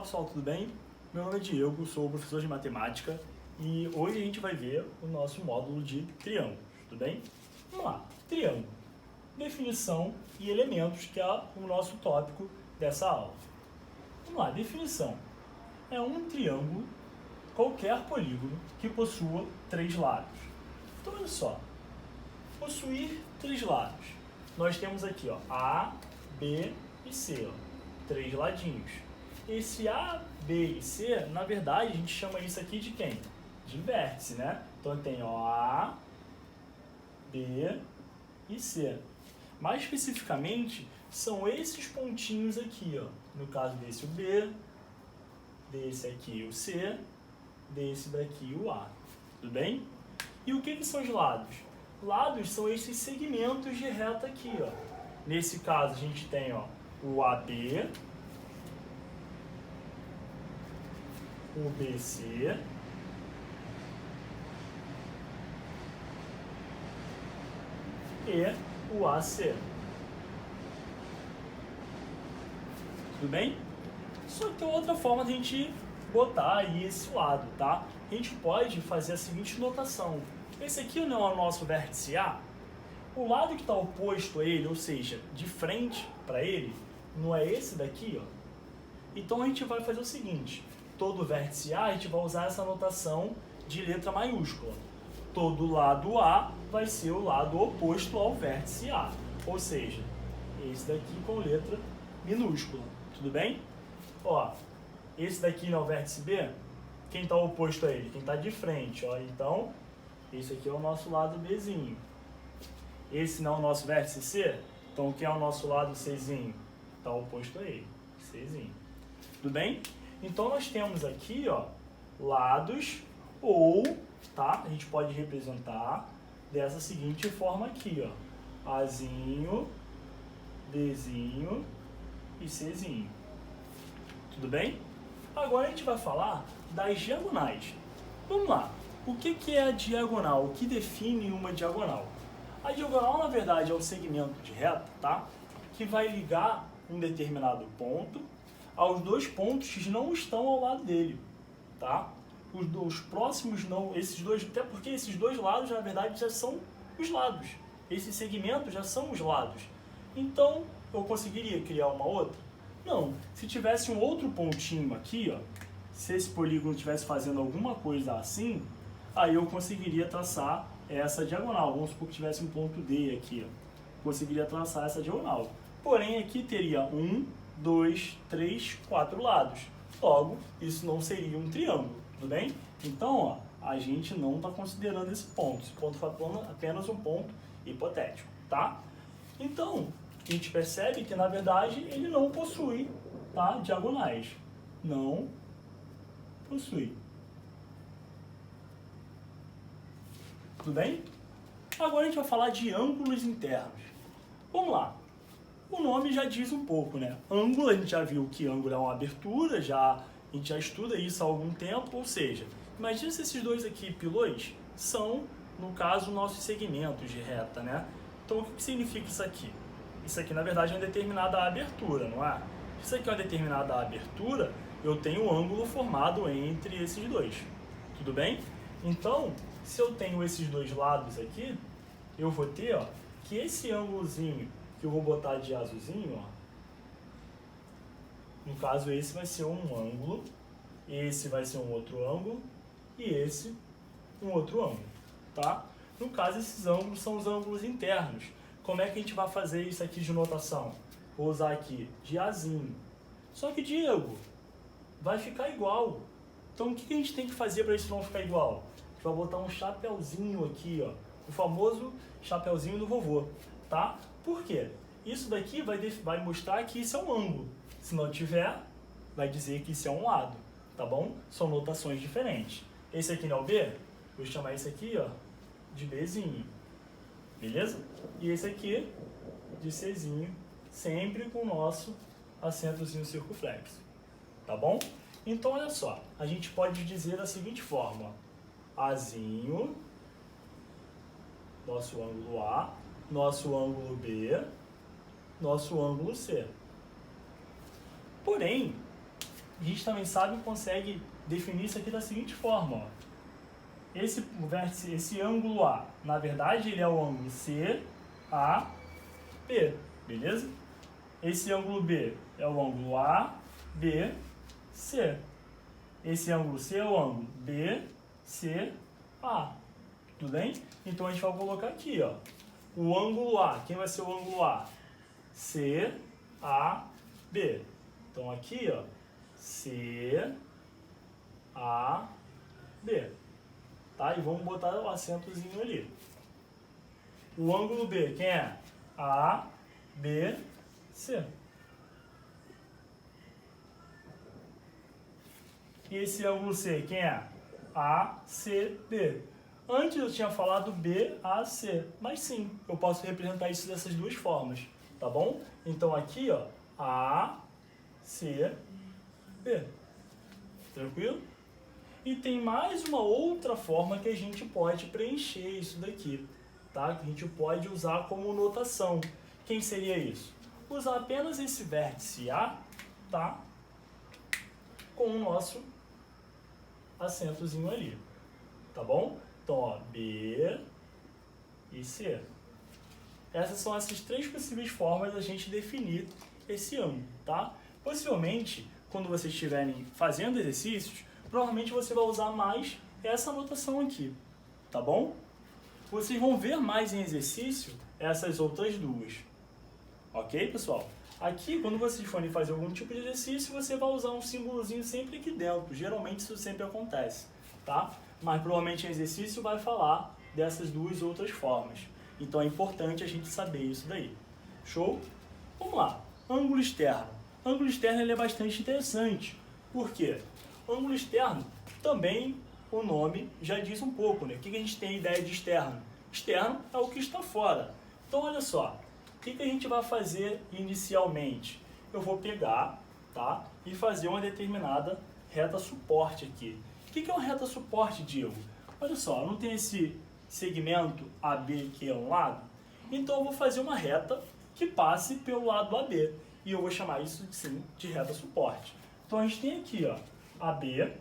pessoal, tudo bem? Meu nome é Diego, sou professor de matemática e hoje a gente vai ver o nosso módulo de triângulos, tudo bem? Vamos lá, triângulo, definição e elementos, que é o nosso tópico dessa aula. Vamos lá, definição. É um triângulo, qualquer polígono, que possua três lados. Então, olha só, possuir três lados. Nós temos aqui, ó, A, B e C, ó, três ladinhos. Esse A, B e C, na verdade, a gente chama isso aqui de quem? De vértice, né? Então tem, ó, A, B e C. Mais especificamente, são esses pontinhos aqui, ó. No caso desse o B, desse aqui o C, desse daqui o A. Tudo bem? E o que são os lados? Lados são esses segmentos de reta aqui, ó. Nesse caso, a gente tem, ó, o AB, o BC e o AC. Tudo bem? Só que tem outra forma de a gente botar aí esse lado, tá? A gente pode fazer a seguinte notação. Esse aqui não é o nosso vértice A. O lado que está oposto a ele, ou seja, de frente para ele, não é esse daqui, ó. Então a gente vai fazer o seguinte. Todo vértice A, a gente vai usar essa notação de letra maiúscula. Todo lado A vai ser o lado oposto ao vértice A. Ou seja, esse daqui com letra minúscula. Tudo bem? Ó, esse daqui não é o vértice B? Quem está oposto a ele? Quem está de frente, ó. Então, esse aqui é o nosso lado Bzinho. Esse não é o nosso vértice C? Então, quem é o nosso lado Czinho? Está oposto a ele, Czinho. Tudo bem? Então, nós temos aqui, ó, lados ou, tá? A gente pode representar dessa seguinte forma aqui, ó. Azinho, Bzinho e Czinho. Tudo bem? Agora a gente vai falar das diagonais. Vamos lá. O que é a diagonal? O que define uma diagonal? A diagonal, na verdade, é um segmento de reta, tá? Que vai ligar um determinado ponto aos dois pontos que não estão ao lado dele, tá? Os próximos não, esses dois, até porque esses dois lados, na verdade, já são os lados. Esses segmentos já são os lados. Então, eu conseguiria criar uma outra? Não. Se tivesse um outro pontinho aqui, ó, se esse polígono estivesse fazendo alguma coisa assim, aí eu conseguiria traçar essa diagonal. Vamos supor que tivesse um ponto D aqui, ó. Conseguiria traçar essa diagonal. Porém, aqui teria 1, 2, 3, 4 lados. Logo, isso não seria um triângulo, tudo bem? Então, ó, a gente não está considerando esse ponto. Esse ponto foi apenas um ponto hipotético, tá? Então, a gente percebe que, na verdade, ele não possui, tá, diagonais. Não possui. Tudo bem? Agora a gente vai falar de ângulos internos. Vamos lá. O nome já diz um pouco, né? Ângulo, a gente já viu que ângulo é uma abertura, a gente já estuda isso há algum tempo, ou seja, imagina se esses dois aqui, pilões, são, no caso, nossos segmentos de reta, né? Então, o que significa isso aqui? Isso aqui, na verdade, é uma determinada abertura, não é? Se isso aqui é uma determinada abertura, eu tenho um ângulo formado entre esses dois. Tudo bem? Então, se eu tenho esses dois lados aqui, eu vou ter, ó, que esse ângulozinho que eu vou botar de azulzinho, ó, no caso esse vai ser um ângulo, esse vai ser um outro ângulo e esse um outro ângulo, tá? No caso, esses ângulos são os ângulos internos. Como é que a gente vai fazer isso aqui de notação? Vou usar aqui de Azinho. Só que, Diego, vai ficar igual. Então, o que a gente tem que fazer para isso não ficar igual? A gente vai botar um chapeuzinho aqui, ó. O famoso chapeuzinho do vovô, tá? Por quê? Isso daqui vai mostrar que isso é um ângulo. Se não tiver, vai dizer que isso é um lado, tá bom? São notações diferentes. Esse aqui não é o B? Vou chamar esse aqui, ó, de Bzinho. Beleza? E esse aqui de Czinho, sempre com o nosso acentozinho circunflexo. Tá bom? Então, olha só. A gente pode dizer da seguinte forma. Azinho, nosso ângulo A, nosso ângulo B, nosso ângulo C. Porém, a gente também sabe e consegue definir isso aqui da seguinte forma, ó. Esse ângulo A, na verdade, ele é o ângulo CAB, beleza? Esse ângulo B é o ângulo ABC. Esse ângulo C é o ângulo BCA. Tudo bem? Então a gente vai colocar aqui, ó. O ângulo A, quem vai ser o ângulo A? CAB. Então aqui, ó, CAB. Tá? E vamos botar o acentozinho ali. O ângulo B, quem é? ABC. E esse ângulo C, quem é? ACB. Antes eu tinha falado BAC, mas sim, eu posso representar isso dessas duas formas, tá bom? Então aqui, ó, ACB. Tranquilo? E tem mais uma outra forma que a gente pode preencher isso daqui, tá? Que a gente pode usar como notação. Quem seria isso? Usar apenas esse vértice A, tá? Com o nosso acentozinho ali, tá bom? Então, ó, B e C. Essas são essas três possíveis formas da gente definir esse ângulo, tá? Possivelmente, quando vocês estiverem fazendo exercícios, provavelmente você vai usar mais essa anotação aqui, tá bom? Vocês vão ver mais em exercício essas outras duas, ok, pessoal? Aqui, quando vocês forem fazer algum tipo de exercício, você vai usar um símbolozinho sempre aqui dentro. Geralmente isso sempre acontece, tá? Mas provavelmente em exercício vai falar dessas duas outras formas. Então é importante a gente saber isso daí. Show? Vamos lá. Ângulo externo. Ângulo externo ele é bastante interessante. Por quê? Ângulo externo, também o nome já diz um pouco, né? O que a gente tem a ideia de externo? Externo é o que está fora. Então, olha só. O que a gente vai fazer inicialmente? Eu vou pegar, tá? E fazer uma determinada reta suporte aqui. O que é uma reta suporte, Diego? Olha só, não tem esse segmento AB que é um lado? Então eu vou fazer uma reta que passe pelo lado AB. E eu vou chamar isso, sim, de reta suporte. Então a gente tem aqui, ó, AB.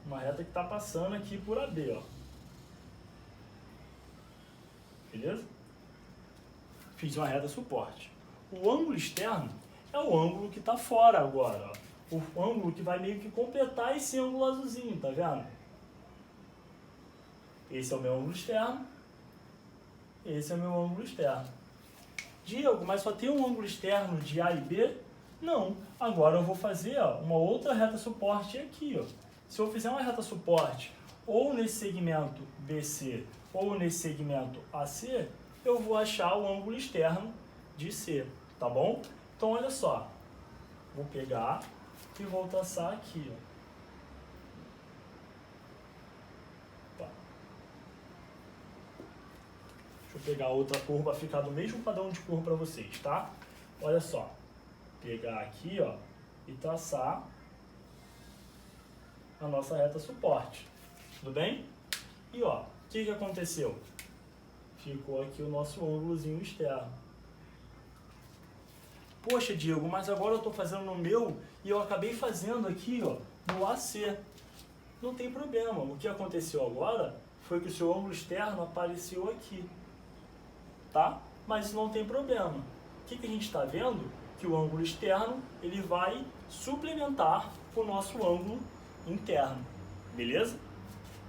Uma reta que está passando aqui por AB, ó. Beleza? Fiz uma reta suporte. O ângulo externo é o ângulo que está fora agora, ó. O ângulo que vai meio que completar esse ângulo azulzinho, tá vendo? Esse é o meu ângulo externo. Esse é o meu ângulo externo. Diego, mas só tem um ângulo externo de A e B? Não. Agora eu vou fazer, ó, uma outra reta suporte aqui, ó. Se eu fizer uma reta suporte ou nesse segmento BC ou nesse segmento AC, eu vou achar o ângulo externo de C, tá bom? Então olha só, vou pegar e vou traçar aqui, ó. Tá. Deixa eu pegar outra cor para ficar do mesmo padrão de cor para vocês, tá? Olha só, pegar aqui, ó, e traçar a nossa reta suporte, tudo bem? E ó, o que aconteceu? Ficou aqui o nosso ângulozinho externo. Poxa, Diego, mas agora eu estou fazendo no meu e eu acabei fazendo aqui, ó, no AC. Não tem problema. O que aconteceu agora foi que o seu ângulo externo apareceu aqui, tá? Mas isso não tem problema. O que a gente está vendo? Que o ângulo externo ele vai suplementar o nosso ângulo interno, beleza?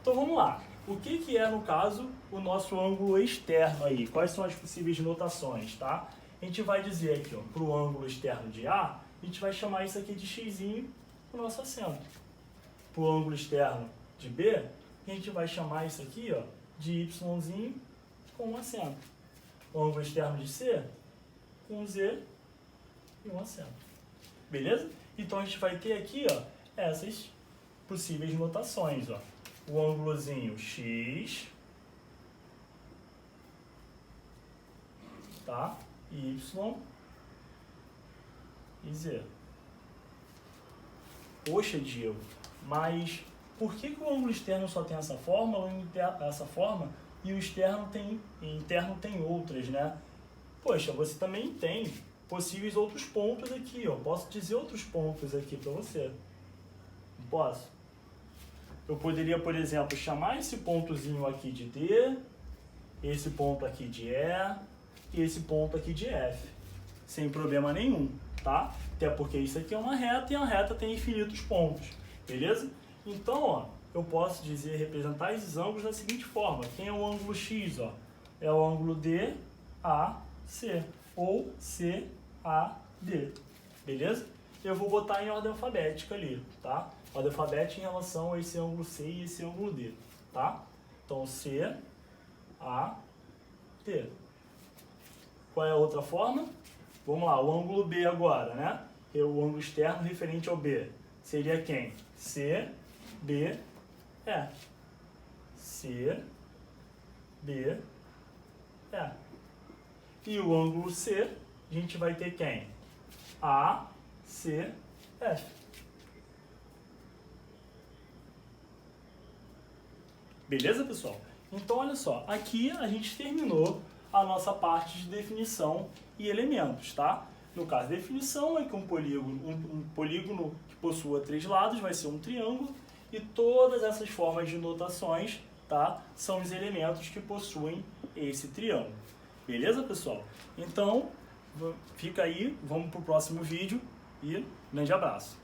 Então vamos lá. O que é, no caso, o nosso ângulo externo aí? Quais são as possíveis notações, tá? A gente vai dizer aqui, ó, para o ângulo externo de A, a gente vai chamar isso aqui de xzinho no nosso acento. Para o ângulo externo de B, a gente vai chamar isso aqui, ó, de yzinho com um acento. O ângulo externo de C, com um Z e um acento. Beleza? Então a gente vai ter aqui, ó, essas possíveis notações, ó. O ângulozinho X, tá? Y e Z. Poxa, Diego, mas por que o ângulo externo só tem essa forma e o interno tem outras, né? poxa, você também tem possíveis outros pontos aqui, ó. Posso dizer outros pontos aqui para você. Não posso? Eu poderia, por exemplo, chamar esse pontozinho aqui de D, esse ponto aqui de E e esse ponto aqui de F, sem problema nenhum, tá? Até porque isso aqui é uma reta e a reta tem infinitos pontos, beleza? Então, ó, eu posso dizer, representar esses ângulos da seguinte forma. Quem é o ângulo X, ó? É o ângulo DAC ou CAD, beleza? Eu vou botar em ordem alfabética ali, tá? Ordem alfabética em relação a esse ângulo C e esse ângulo D, tá? Então, CAD. Qual é a outra forma? Vamos lá, o ângulo B agora, né? Que é o ângulo externo referente ao B. Seria quem? CBE. CBE. E o ângulo C, a gente vai ter quem? ACF. Beleza, pessoal? Então, olha só, aqui a gente terminou a nossa parte de definição e elementos, tá? No caso, definição é que um polígono que possua 3 lados vai ser um triângulo e todas essas formas de notações, tá? São os elementos que possuem esse triângulo. Beleza, pessoal? Então, fica aí, vamos para o próximo vídeo e grande abraço.